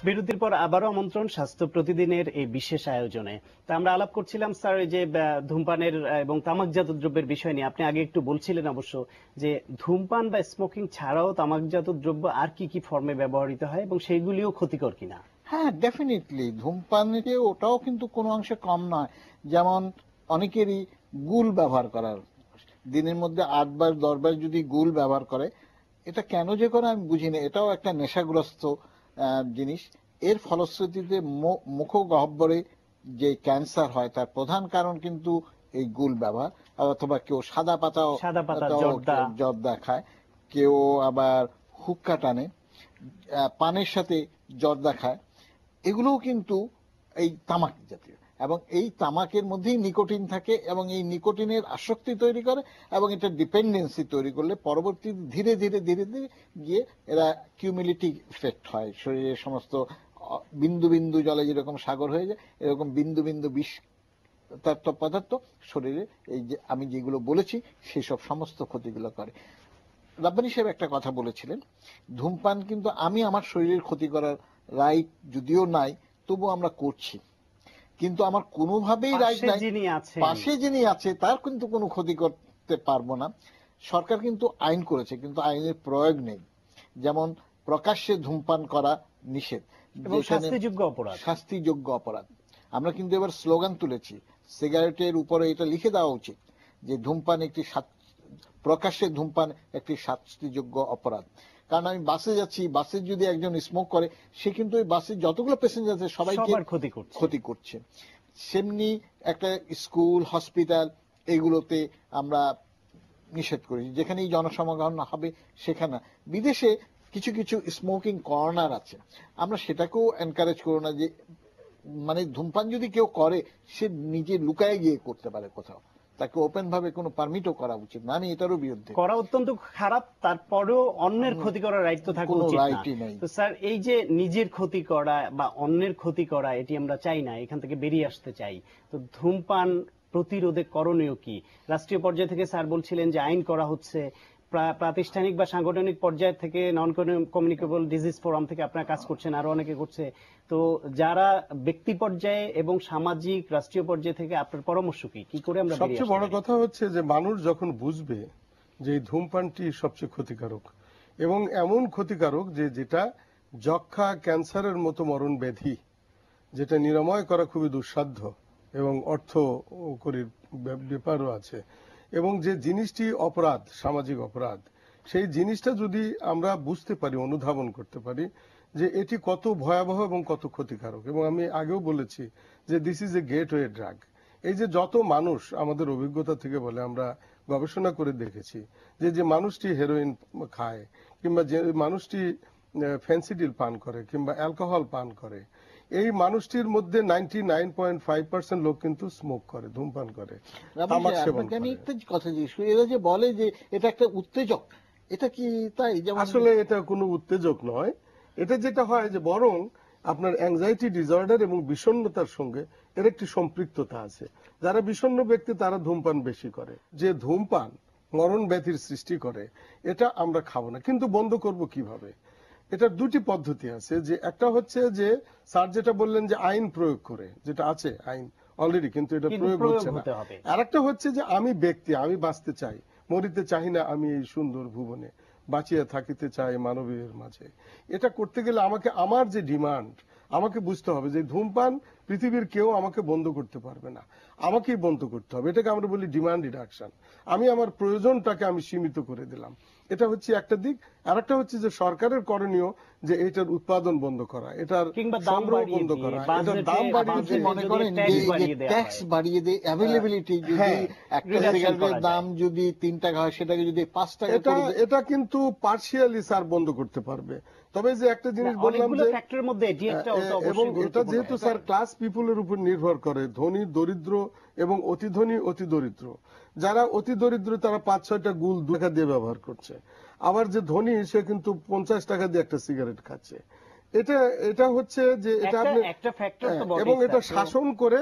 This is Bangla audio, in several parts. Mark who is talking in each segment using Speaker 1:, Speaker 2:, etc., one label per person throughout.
Speaker 1: বিরতির পর আবারও আমন্ত্রণ স্বাস্থ্য প্রতিদিনের এই বিশেষ আয়োজনে। তা আমরা আলাপ করছিলাম স্যার এই যে ধূমপানের এবং তামাকজাত দ্রব্যের বিষয় নিয়ে। আপনি আগে একটু বলছিলেন অবশ্য যে ধূমপান বা স্মোকিং ছাড়াও তামাকজাত দ্রব্য আর কি কি ফর্মে ব্যবহৃত হয় এবং সেইগুলিও ক্ষতিকর কিনা।
Speaker 2: হ্যাঁ, ডেফিনেটলি ধূমপানের ওটাও কিন্তু কোনো অংশে কম নয়। যেমন অনেকেরই গুল ব্যবহার করার, দিনের মধ্যে 8 বার 10 বার যদি গুল ব্যবহার করে, এটা কেন যে করে আমি বুঝি না। এটাও একটা নেশাগ্রস্ত জিনিস। এর ফলশ্রুতিতে মুখগহ্বরে যে ক্যান্সার হয় তার প্রধান কারণ কিন্তু এই গুল ব্যবহার। অথবা কেউ সাদা পাতা জর্দা খায়, কেউ আবার হুক্কা টানে, পানের সাথে জর্দা খায়। এগুলোও কিন্তু এই তামাক জাতীয়, এবং এই তামাকের মধ্যেই নিকোটিন থাকে এবং এই নিকোটিনের আসক্তি তৈরি করে এবং এটা ডিপেন্ডেন্সি তৈরি করলে পরবর্তী ধীরে ধীরে ধীরে ধীরে গিয়ে এরা কিউমুলেটিভ ইফেক্ট হয়। শরীরের সমস্ত বিন্দু বিন্দু জলে যেরকম সাগর হয়ে যায়, এরকম বিন্দু বিন্দু বিষ পদার্থ শরীরে এই যে আমি যেগুলো বলেছি সেসব সমস্ত ক্ষতিগুলো করে। রাব্বানী সাহেব একটা কথা বলেছিলেন, ধূমপান কিন্তু আমি আমার শরীরের ক্ষতি করার রাইট যদিও নাই, তবু আমরা করছি, কিন্তু আমার কোনোভাবেই রাইট নাই। পাশে যিনি আছে তার কিন্তু কোনো ক্ষতি করতে পারবো না। সরকার কিন্তু আইন করেছে, কিন্তু আইনের প্রয়োগ নেই। যেমন প্রকাশ্যে ধূমপান করা নিষেধ, শাস্তিযোগ্য অপরাধ। আমরা কিন্তু এবার স্লোগান তুলেছি, সিগারেটের উপরে এটা লিখে দেওয়া উচিত যে ধূমপান একটি প্রকাশ্যে ধূমপান একটি শাস্তিযোগ্য অপরাধ। কারণ আমি বাসে যাচ্ছি, বাসে যদি একজন স্মোক করে, সে কিন্তু ওই বাসে যতগুলো প্যাসেঞ্জার আছে সবাইকে ক্ষতি করছে। সেমনি একটা স্কুল, হসপিটাল, এগুলোতে আমরা নিষেধ করি, যেখানেই জনসমাগম হবে সেখানে। বিদেশে কিছু কিছু স্মোকিং কর্নার আছে, আমরা সেটাকেও এনকারেজ করো না যে মানে ধূমপান যদি কেউ করে সে নিজে লুকায় গিয়ে করতে পারে কোথাও, তাকে ওপেন ভাবে কোনো পারমিটও করা উচিত না। আমি এটারও বিরুদ্ধে,
Speaker 1: করা অত্যন্ত খারাপ, তারপরেও অন্যের ক্ষতি করার রাইট তো থাকা উচিত না। তো স্যার এই যে নিজের ক্ষতি করা বা অন্যের ক্ষতি করা, এটি আমরা চাই না, এখান থেকে বেরিয়ে আসতে চাই। তো ধূমপান প্রতিরোধে করণীয় কি? রাষ্ট্রীয় পর্যায় থেকে স্যার বলছিলেন যে আইন করা হচ্ছে, প্রাতিষ্ঠানিক বা সাংগঠনিক পর্যায় থেকে নন কমিউনিকেবল ডিজিজ ফোরাম থেকে আপনারা কাজ করছেন, আরো অনেকে করছে। তো যারা ব্যক্তি পর্যায়ে এবং সামাজিক রাষ্ট্রীয় পর্যায় থেকে আপনার পরামর্শ কি, কি করে আমরা?
Speaker 3: সবচেয়ে বড় কথা হচ্ছে যে মানুষ যখন বুঝবে যে এই ধূমপানটি সবচেয়ে ক্ষতিকারক এবং এমন ক্ষতিকারক যে যেটা যক্ষা, ক্যান্সারের মতো মরণ ব্যাধি, যেটা নিরাময় করা খুবই দুঃসাধ্য এবং অর্থকরীর ব্যাপারও আছে, এবং যে জিনিসটি অপরাধ, সামাজিক অপরাধ, সেই জিনিসটা যদি আমরা বুঝতে পারি, অনুধাবন করতে পারি যে এটি কত ভয়াবহ এবং কত ক্ষতিকারক। এবং আমি আগেও বলেছি যে this is a gateway drug. এই যে যত মানুষ, আমাদের অভিজ্ঞতা থেকে বলে, আমরা গবেষণা করে দেখেছি যে যে মানুষটি হেরোইন খায় কিংবা যে মানুষটি ফেন্সিডিল পান করে কিংবা অ্যালকোহল পান করে, এই মানুষটির মধ্যে 99.5% লোক কিন্তু স্মোক করে, ধূমপান করে, তামাক সেবন করে।
Speaker 2: আমি একটা কথা জিজ্ঞেস করি, এরা যে বলে যে এটা একটা উত্তেজক, এটা কি তাই?
Speaker 3: আসলে এটা কোনো উত্তেজক নয়। এটা যেটা হয় যে বরং আপনার অ্যাংজাইটি ডিসঅর্ডার এবং বিষণ্ণতার সঙ্গে এর একটি সম্পৃক্ততা আছে। যারা বিষণ্ণ ব্যক্তি তারা ধূমপান বেশি করে। যে ধূমপান মরণ ব্যাধির সৃষ্টি করে, এটা আমরা খাবো না। কিন্তু বন্ধ করব কিভাবে? এটার দুটি পদ্ধতি আছে। যে একটা হচ্ছে যে স্যার যেটা বললেন যে আইন প্রয়োগ করে, যেটা আছে আইন অলরেডি, কিন্তু এটা প্রয়োগ হচ্ছে না। আর একটা হচ্ছে যে আমি ব্যক্তি, আমি বাঁচতে চাই, মরিতে চাই না আমি এই সুন্দর ভুবনে, বাঁচিয়া থাকিতে চাই মানবীর মাঝে। এটা করতে গেলে আমাকে, আমার যে ডিমান্ড, আমাকে বুঝতে হবে যে ধূমপান পৃথিবীর কেউ আমাকে বন্ধ করতে পারবে না, আমাকেই বন্ধ করতে হবে। এটাকে আমরা বলি ডিমান্ড রিডাকশন। আমি আমার প্রয়োজনটাকে আমি সীমিত করে দিলাম, এটা হচ্ছে একটা দিক। আর একটা হচ্ছে যে সরকারের করণীয় যে এটার উৎপাদন বন্ধ করা, এটার সংগ্রহ বন্ধ করা, এটার দাম বাড়িয়ে দিয়ে,
Speaker 2: মনে করেন ট্যাক্স বাড়িয়ে দিয়ে, অ্যাভেলেবিলিটি, যদি একটা সিগারেটের দাম যদি 3 টাকা হয় সেটাকে যদি 5 টাকা করে,
Speaker 3: এটা কিন্তু পার্শিয়ালি স্যার বন্ধ করতে পারবে। তবে যে একটা জিনিস বললাম যে, এবং এটা যেহেতু স্যার ক্লাস পিপুলের উপর নির্ভর করে, ধনী, দরিদ্র এবং অতি ধনী, অতি দরিদ্র। যারা অতি দরিদ্র তারা 5-6টা গুল 2 টাকা দিয়ে ব্যবহার করছে, আবার যে ধনী সে কিন্তু 50 টাকা দিয়ে একটা সিগারেট খাচ্ছে। এটা হচ্ছে যে এটা আপনি, এবং এটা শাসন করে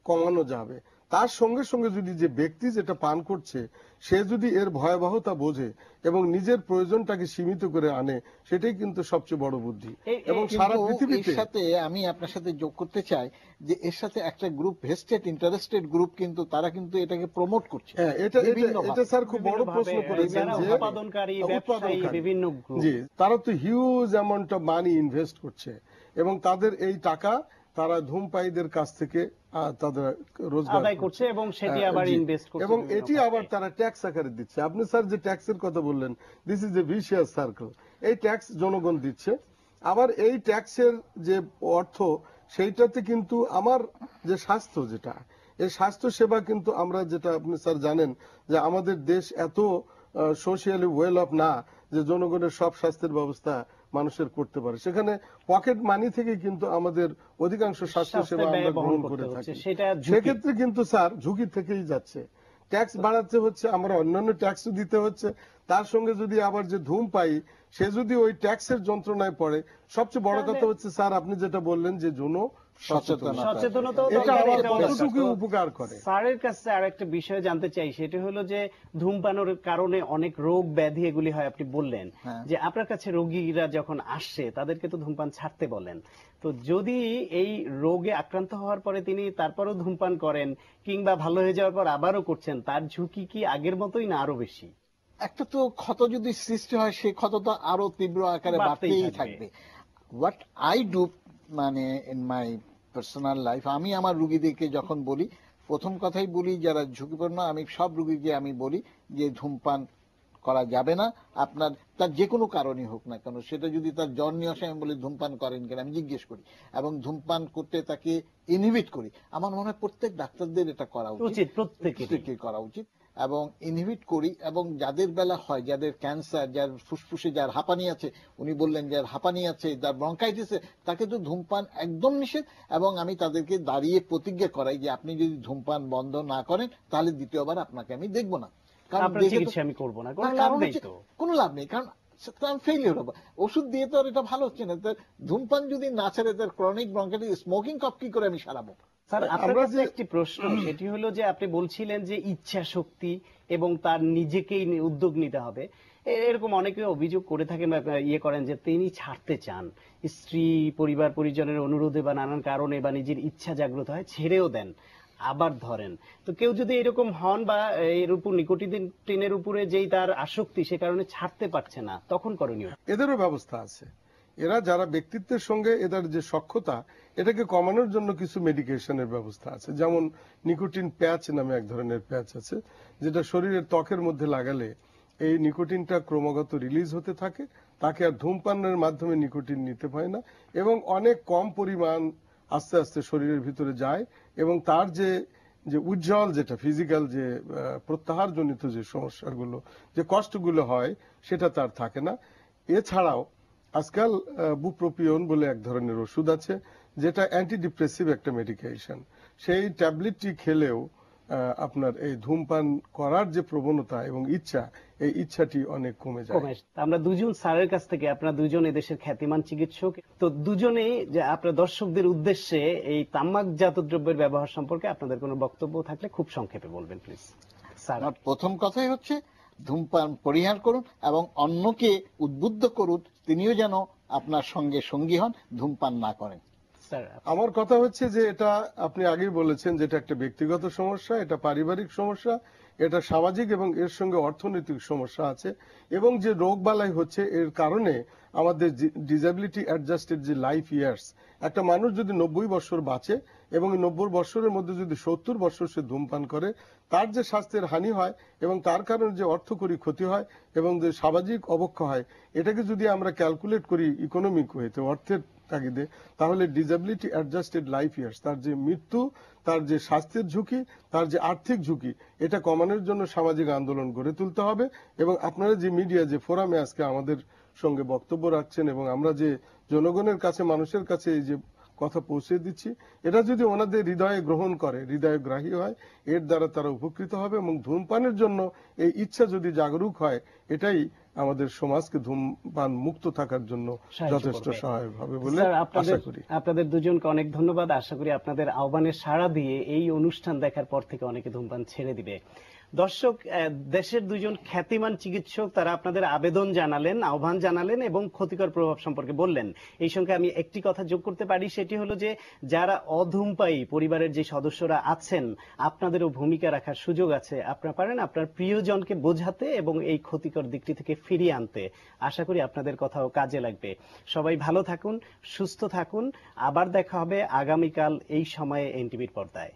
Speaker 3: কমানো যাবে। তার সঙ্গে সঙ্গে যদি যে ব্যক্তি যেটা পান করছে সে যদি এর ভয়াবহতা বোঝে এবং নিজের প্রয়োজনটাকে সীমিত করে আনে, সেটাই কিন্তু সবচেয়ে বড় বুদ্ধি। এবং সারা পৃথিবীতে
Speaker 2: এর সাথে আমি আপনার সাথে যোগ করতে চাই যে এর সাথে একটা গ্রুপ, ভেস্টেড ইন্টারেস্টেড গ্রুপ, কিন্তু তারা কিন্তু এটাকে প্রমোট করছে।
Speaker 3: হ্যাঁ, এটা স্যার খুব বড় প্রশ্ন করেছেন যে
Speaker 1: উৎপাদনকারী, ব্যবসায়ী, বিভিন্ন গ্রুপ,
Speaker 3: জি, তারা তো huge amount of money invest করছে এবং তাদের এই টাকা তারা ধূমপায়ীদের কাছ থেকে তাদের রোজগার
Speaker 1: আদায় করছে এবং সেটি আবার ইনভেস্ট করছে
Speaker 3: এবং এটি আবার তারা ট্যাক্স আকারে দিচ্ছে। আপনি স্যার যে ট্যাক্সের কথা বললেন, this is a vicious circle. এই ট্যাক্স জনগণ দিচ্ছে, আবার এই ট্যাক্সের যে অর্থ সেইটাতে কিন্তু আমার যে স্বাস্থ্য, যেটা এই স্বাস্থ্য সেবা কিন্তু আমরা, যেটা আপনি স্যার জানেন যে আমাদের দেশ এত সোশিয়ালি ওয়েল অফ না যে জনগণের সব স্বাস্থ্যের ব্যবস্থা মানুষের করতে পারে। সেখানে পকেট মানি থেকে কিন্তু আমাদের অধিকাংশ স্বাস্থ্য সেবা আমরা গ্রহণ করে থাকি। সেক্ষেত্রে কিন্তু স্যার ঝুঁকি থেকেই যাচ্ছে। ট্যাক্স বাড়াতে হচ্ছে, আমরা অন্যান্য ট্যাক্সও দিতে হচ্ছে, তার সঙ্গে যদি আবার যে ধূমপায়ী সে যদি ওই ট্যাক্সের যন্ত্রণায় পড়ে, সবচেয়ে বড় কথা হচ্ছে স্যার আপনি যেটা বললেন যে সচেতনতা, এটা আবার কতটুকু উপকার করে।
Speaker 1: স্যারের কাছে আরেকটা বিষয় জানতে চাই, সেটা হলো যে ধূমপানের কারণে অনেক রোগ ব্যাধি এগুলি হয়। আপনি বললেন যে আপনার কাছে রোগীরা যখন আসছে তাদেরকে তো ধূমপান ছাড়তে বলেন, তো যদি এই রোগে আক্রান্ত হওয়ার পরে তিনি তারপরও ধূমপান করেন কিংবা ভালো হয়ে যাওয়ার পর আবারও করছেন, তার ঝুঁকি কি আগের মতোই না আরো বেশি?
Speaker 2: একটা তো ক্ষত যদি সৃষ্টি হয়, সেই ক্ষত তো আরো তীব্র আকারে বাড়তেই থাকবে। হোয়াট আই ডু, মানে ইন মাই পার্সোনাল লাইফ, আমি আমার রুগীদেরকে যখন বলি, প্রথম কথাই বলি যারা ঝুঁকিপূর্ণ, আমি সব রুগীকে আমি বলি যে ধূমপান করা যাবে না। আপনার তার যে কোনো কারণই হোক না কেন, সেটা যদি তার জ্বর নিয়ে আসে, আমি বলি ধূমপান করেন কেন, আমি জিজ্ঞেস করি এবং ধূমপান করতে তাকে ইনহিবিট করি। আমার মনে হয় প্রত্যেক ডাক্তারদের এটা করা উচিত, প্রত্যেকেই করা উচিত এবং ইনহিবিট করি। এবং যাদের বেলা হয়, যাদের ক্যান্সার, যার ফুসফুসে যার হাঁপানি আছে, উনি বললেন যার হাঁপানি আছে, যার ব্রঙ্কাইটিসে, তাকে তো ধূমপান একদম নিষেধ। এবং আমি তাদেরকে দাঁড়িয়ে প্রতিজ্ঞা করাই যে আপনি যদি ধূমপান বন্ধ না করেন তাহলে দ্বিতীয়বার আপনাকে আমি দেখবো না, কোনো লাভ নেই, কারণ ফেইলিওর হবে। ওষুধ দিয়ে তো আর এটা ভালো হচ্ছে না। ধূমপান যদি না ছাড়ে, তার ক্রনিক ব্রঙ্কাইটিস, স্মোকিং কফ কি করে আমি সারাবো?
Speaker 1: স্যার আপনার কাছে একটি প্রশ্ন, সেটি হলো যে আপনি বলছিলেন যে ইচ্ছা শক্তি এবং তার নিজেকেই উদ্যোগ নিতে হবে। এরকম অনেকে অভিযোগ করে থাকেন বা করেন যে তিনি ছাড়তে চান, স্ত্রী পরিবার পরিজনের অনুরোধে বা নানান কারণে বা নিজের ইচ্ছা জাগ্রত হয় ছেড়েও দেন, আবার ধরেন। তো কেউ যদি এরকম হন বা এর উপর নিকোটিনের উপরে যেই তার আসক্তি, সে কারণে ছাড়তে পারছে না, তখন করণীয়?
Speaker 3: এদেরও ব্যবস্থা আছে। এরা যারা ব্যক্তিত্বের সঙ্গে এদের যে সখ্যতা, এটাকে কমানোর জন্য কিছু মেডিকেশনের ব্যবস্থা আছে। যেমন নিকোটিন প্যাচ নামে এক ধরনের প্যাচ আছে, যেটা শরীরের ত্বকের মধ্যে লাগালে এই নিকোটিনটা ক্রমাগত রিলিজ হতে থাকে, তাকে আর ধূমপানের মাধ্যমে নিকোটিন নিতে হয় না এবং অনেক কম পরিমাণ আস্তে আস্তে শরীরের ভিতরে যায় এবং তার যে উজ্জ্বল, যেটা ফিজিক্যাল যে প্রত্যাহার জনিত যে সমস্যাগুলো, যে কষ্টগুলো হয়, সেটা তার থাকে না। এছাড়াও আজকাল বুপ্রোপিওন বলে এক ধরনের ওষুধ আছে, যেটা অ্যান্টিডিপ্রেসিভ একটা মেডিকেশন। সেই ট্যাবলেটটি খেলেও আপনার এই ধূমপান করার যে প্রবণতা এবং ইচ্ছা, এই ইচ্ছাটি অনেক কমে যায়।
Speaker 1: আমরা দুজন স্যারের কাছ থেকে, আপনারা দুজন এদেশের খ্যাতিমান চিকিৎসক, তো দুজনেই যে আপনার দর্শকদের উদ্দেশ্যে এই তামাকজাত দ্রব্যের ব্যবহার সম্পর্কে আপনাদের কোনো বক্তব্য থাকলে খুব সংক্ষেপে বলবেন প্লিজ।
Speaker 2: স্যার, প্রথম কথাই হচ্ছে ধূমপান পরিহার করুন এবং অন্যকে উদ্বুদ্ধ করুন তিনিও যেন আপনার সঙ্গে সঙ্গী হন, ধূমপান না করেন।
Speaker 3: আমার কথা হচ্ছে যে এটা আপনি আগেই বলেছেন, যেটা একটা ব্যক্তিগত সমস্যা, এটা পারিবারিক সমস্যা, এটা সামাজিক এবং এর সঙ্গে অর্থনৈতিক সমস্যা আছে এবং যে রোগ বালাই হচ্ছে এর কারণে আমাদের ডিসএবিলিটি অ্যাডজাস্টেড যে লাইফ ইয়ার্স, একটা মানুষ যদি 90 বছর বাঁচে এবং 90 বছরের মধ্যে যদি 70 বছর সে ধূমপান করে, তার যে স্বাস্থ্যের হানি হয় এবং তার কারণে যে অর্থকরী ক্ষতি হয় এবং যে সামাজিক অবক্ষয় হয়, এটাকে যদি আমরা ক্যালকুলেট করি ইকোনমিক ওয়েতে, অর্থের তাগিদে, তাহলে ডিসএবিলিটি অ্যাডজাস্টেড লাইফ ইয়ার্স, তার যে মৃত্যু, তার যে স্বাস্থ্যের ঝুঁকি, তার যে আর্থিক ঝুঁকি, এটা কমানোর জন্য সামাজিক আন্দোলন গড়ে তুলতে হবে। এবং আপনারা যে মিডিয়া, যে ফোরামে আজকে আমাদের সঙ্গে বক্তব্য রাখছেন এবং আমরা যে জনগণের কাছে, মানুষের কাছে এই যে কথা পৌঁছে দিচ্ছি, এটা যদি ওনাদের হৃদয়ে গ্রহণ করে, হৃদয়ে গ্রাহী হয়, এর দ্বারা তারা উপকৃত হবে এবং ধূমপানের জন্য এই ইচ্ছা যদি জাগরুক হয়, এটাই আমাদের সমাজকে ধূমপান মুক্ত থাকার জন্য যথেষ্ট সহায়ক হবে বলে আশা করি।
Speaker 1: আপনাদের দুজনকে অনেক ধন্যবাদ। আশা করি আপনাদের আহ্বানের সাড়া দিয়ে এই অনুষ্ঠান দেখার পর থেকে অনেকে ধূমপান ছেড়ে দিবে। দর্শক, দেশের দুজন খ্যাতিমান চিকিৎসক তারা আপনাদের আবেদন জানালেন, আহ্বান জানালেন এবং ক্ষতিকর প্রভাব সম্পর্কে বললেন। এই সঙ্গে আমি একটি কথা যোগ করতে পারি, সেটি হলো যে যারা অধূমপায়ী পরিবারের যে সদস্যরা আছেন, আপনাদেরও ভূমিকা রাখার সুযোগ আছে। আপনারা পারেন আপনার প্রিয়জনকে বোঝাতে এবং এই ক্ষতিকর দিকটি থেকে ফিরিয়ে আনতে। আশা করি আপনাদের কথাও কাজে লাগবে। সবাই ভালো থাকুন, সুস্থ থাকুন। আবার দেখা হবে আগামীকাল এই সময়ে এনটিভির পর্দায়।